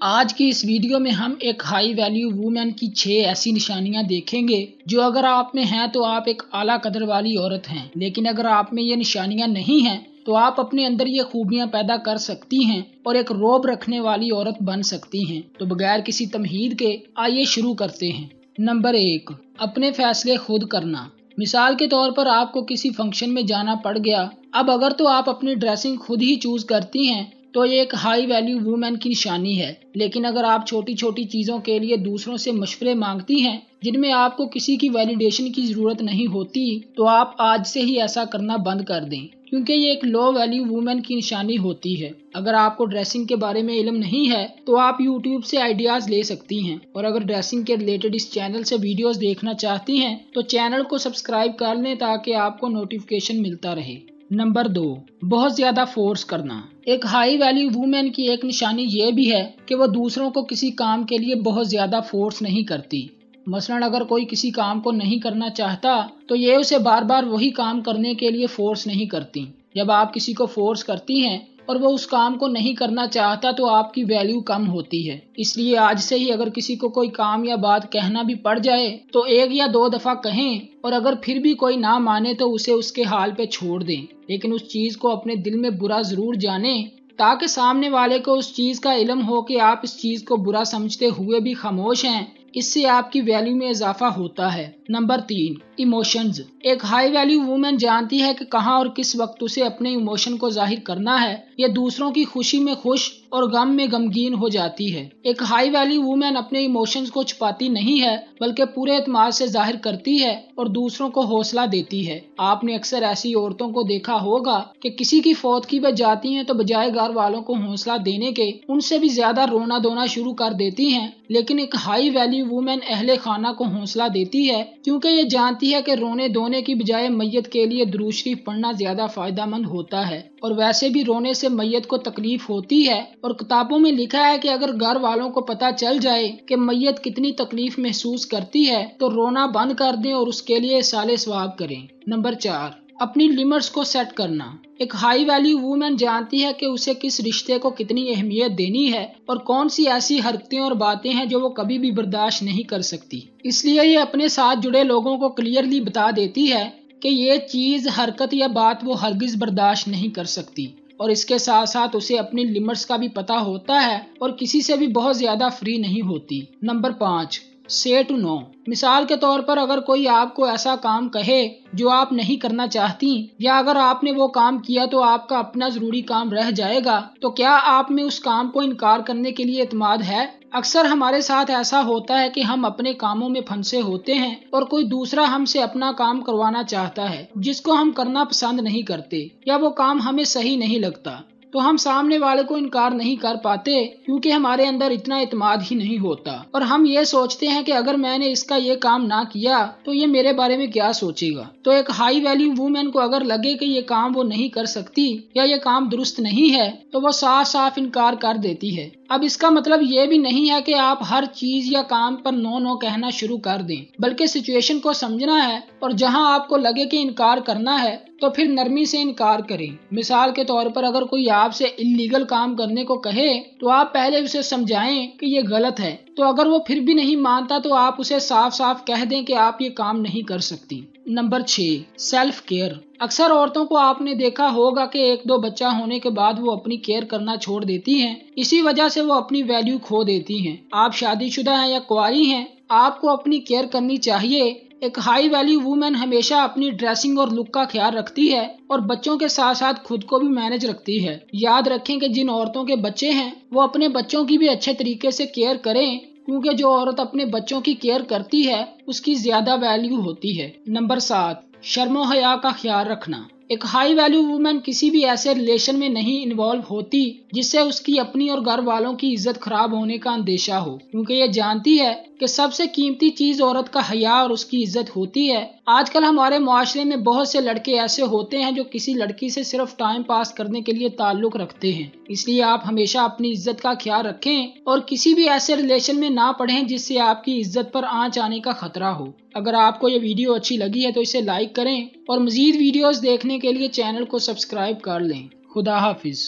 آج کی اس ویڈیو میں ہم ایک ہائی ویلیو وومن کی 6 ایسی نشانیاں دیکھیں گے جو اگر آپ میں ہیں تو آپ ایک اعلیٰ قدر والی عورت ہیں، لیکن اگر آپ میں یہ نشانیاں نہیں ہیں تو آپ اپنے اندر یہ خوبیاں پیدا کر سکتی ہیں اور ایک رعب رکھنے والی عورت بن سکتی ہیں۔ تو بغیر کسی تمہید کے آئیے شروع کرتے ہیں۔ نمبر 1، اپنے فیصلے خود کرنا۔ مثال کے طور پر آپ کو کسی فنکشن میں جانا پڑ گیا، اب اگر تو آپ اپنی ڈریسنگ خود ہی چوز کرتی ہیں تو یہ ایک ہائی ویلیو وومن کی نشانی ہے، لیکن اگر آپ چھوٹی چھوٹی چیزوں کے لیے دوسروں سے مشورے مانگتی ہیں جن میں آپ کو کسی کی ویلیڈیشن کی ضرورت نہیں ہوتی تو آپ آج سے ہی ایسا کرنا بند کر دیں، کیونکہ یہ ایک لو ویلیو وومن کی نشانی ہوتی ہے۔ اگر آپ کو ڈریسنگ کے بارے میں علم نہیں ہے تو آپ یوٹیوب سے آئیڈیاز لے سکتی ہیں، اور اگر ڈریسنگ کے ریلیٹڈ اس چینل سے ویڈیوز دیکھنا چاہتی ہیں تو چینل کو سبسکرائب کر لیں تاکہ آپ کو نوٹیفیکیشن ملتا رہے۔ نمبر 2، بہت زیادہ فورس کرنا۔ ایک ہائی ویلیو وومن کی ایک نشانی یہ بھی ہے کہ وہ دوسروں کو کسی کام کے لیے بہت زیادہ فورس نہیں کرتی۔ مثلاً اگر کوئی کسی کام کو نہیں کرنا چاہتا تو یہ اسے بار بار وہی کام کرنے کے لیے فورس نہیں کرتی۔ جب آپ کسی کو فورس کرتی ہیں اور وہ اس کام کو نہیں کرنا چاہتا تو آپ کی ویلیو کم ہوتی ہے۔ اس لیے آج سے ہی اگر کسی کو کوئی کام یا بات کہنا بھی پڑ جائے تو 1 یا 2 دفعہ کہیں، اور اگر پھر بھی کوئی نہ مانے تو اسے اس کے حال پہ چھوڑ دیں، لیکن اس چیز کو اپنے دل میں برا ضرور جانیں تاکہ سامنے والے کو اس چیز کا علم ہو کہ آپ اس چیز کو برا سمجھتے ہوئے بھی خاموش ہیں۔ اس سے آپ کی ویلیو میں اضافہ ہوتا ہے۔ Number 3، emotions. ایک ہائی ویلیو وومن جانتی ہے کہ کہاں اور کس وقت اسے اپنے ایموشن کو ظاہر کرنا ہے۔ یہ دوسروں کی خوشی میں خوش اور غم میں غمگین ہو جاتی ہے۔ ایک ہائی ویلیو وومن اپنے ایموشنز کو چھپاتی نہیں ہے بلکہ پورے اعتماد سے ظاہر کرتی ہے اور دوسروں کو حوصلہ دیتی ہے۔ آپ نے اکثر ایسی عورتوں کو دیکھا ہوگا کہ کسی کی فوتگی پہ جاتی ہیں تو بجائے گھر والوں کو حوصلہ دینے کے ان سے بھی زیادہ رونا دھونا شروع کر دیتی ہیں، لیکن ایک ہائی ویلیو وومن اہل خانہ کو حوصلہ دیتی ہے کیونکہ یہ جانتی ہے کہ رونے دھونے کی بجائے میت کے لیے درود شریف پڑھنا زیادہ فائدہ مند ہوتا ہے، اور ویسے بھی رونے سے میت کو تکلیف ہوتی ہے، اور کتابوں میں لکھا ہے کہ اگر گھر والوں کو پتہ چل جائے کہ میت کتنی تکلیف محسوس کرتی ہے تو رونا بند کر دیں اور اس کے لیے اصالہ ثواب کریں۔ نمبر 4، اپنی لمٹس کو سیٹ کرنا۔ ایک ہائی ویلیو وومن جانتی ہے کہ اسے کس رشتے کو کتنی اہمیت دینی ہے اور کون سی ایسی حرکتیں اور باتیں ہیں جو وہ کبھی بھی برداشت نہیں کر سکتی۔ اس لیے یہ اپنے ساتھ جڑے لوگوں کو کلیئرلی بتا دیتی ہے کہ یہ چیز، حرکت یا بات وہ ہرگز برداشت نہیں کر سکتی، اور اس کے ساتھ ساتھ اسے اپنی لمٹس کا بھی پتہ ہوتا ہے اور کسی سے بھی بہت زیادہ فری نہیں ہوتی۔ نمبر 5، سے ٹو نو۔ مثال کے طور پر اگر کوئی آپ کو ایسا کام کہے جو آپ نہیں کرنا چاہتی، یا اگر آپ نے وہ کام کیا تو آپ کا اپنا ضروری کام رہ جائے گا، تو کیا آپ میں اس کام کو انکار کرنے کے لیے اعتماد ہے؟ اکثر ہمارے ساتھ ایسا ہوتا ہے کہ ہم اپنے کاموں میں پھنسے ہوتے ہیں اور کوئی دوسرا ہم سے اپنا کام کروانا چاہتا ہے جس کو ہم کرنا پسند نہیں کرتے، یا وہ کام ہمیں صحیح نہیں لگتا، تو ہم سامنے والے کو انکار نہیں کر پاتے کیونکہ ہمارے اندر اتنا اعتماد ہی نہیں ہوتا، اور ہم یہ سوچتے ہیں کہ اگر میں نے اس کا یہ کام نہ کیا تو یہ میرے بارے میں کیا سوچے گا۔ تو ایک ہائی ویلیو وومن کو اگر لگے کہ یہ کام وہ نہیں کر سکتی یا یہ کام درست نہیں ہے تو وہ صاف صاف انکار کر دیتی ہے۔ اب اس کا مطلب یہ بھی نہیں ہے کہ آپ ہر چیز یا کام پر نو نو کہنا شروع کر دیں، بلکہ سچویشن کو سمجھنا ہے، اور جہاں آپ کو لگے کہ انکار کرنا ہے تو پھر نرمی سے انکار کریں۔ مثال کے طور پر اگر کوئی آپ سے انلیگل کام کرنے کو کہے تو آپ پہلے اسے سمجھائیں کہ یہ غلط ہے، تو اگر وہ پھر بھی نہیں مانتا تو آپ اسے صاف صاف کہہ دیں کہ آپ یہ کام نہیں کر سکتی۔ Number 6، self care. اکثر عورتوں کو آپ نے دیکھا ہوگا کہ 1-2 بچہ ہونے کے بعد وہ اپنی کیئر کرنا چھوڑ دیتی ہیں، اسی وجہ سے وہ اپنی ویلیو کھو دیتی ہیں۔ آپ شادی شدہ ہیں یا کنواری ہیں، آپ کو اپنی کیئر کرنی چاہیے۔ ایک ہائی ویلیو وومن ہمیشہ اپنی ڈریسنگ اور لک کا خیال رکھتی ہے اور بچوں کے ساتھ ساتھ خود کو بھی مینج رکھتی ہے۔ یاد رکھیں کہ جن عورتوں کے بچے ہیں وہ اپنے بچوں کی بھی اچھے طریقے سے کیئر کریں، کیونکہ جو عورت اپنے بچوں کی کیئر کرتی ہے اس کی زیادہ ویلیو ہوتی ہے۔ نمبر 7، شرم و حیا کا خیال رکھنا۔ ایک ہائی ویلیو وومن کسی بھی ایسے ریلیشن میں نہیں انوالو ہوتی جس سے اس کی اپنی اور گھر والوں کی عزت خراب ہونے کا اندیشہ ہو، کیونکہ یہ جانتی ہے کہ سب سے قیمتی چیز عورت کا حیا اور اس کی عزت ہوتی ہے۔ آج کل ہمارے معاشرے میں بہت سے لڑکے ایسے ہوتے ہیں جو کسی لڑکی سے صرف ٹائم پاس کرنے کے لیے تعلق رکھتے ہیں، اس لیے آپ ہمیشہ اپنی عزت کا خیال رکھیں اور کسی بھی ایسے ریلیشن میں نہ پڑھیں جس سے آپ کی عزت پر آنچ آنے کا خطرہ ہو۔ اگر آپ کو یہ ویڈیو اچھی لگی ہے تو اسے لائک کریں اور مزید ویڈیوز دیکھنے کے لیے چینل کو سبسکرائب کر لیں۔ خدا حافظ۔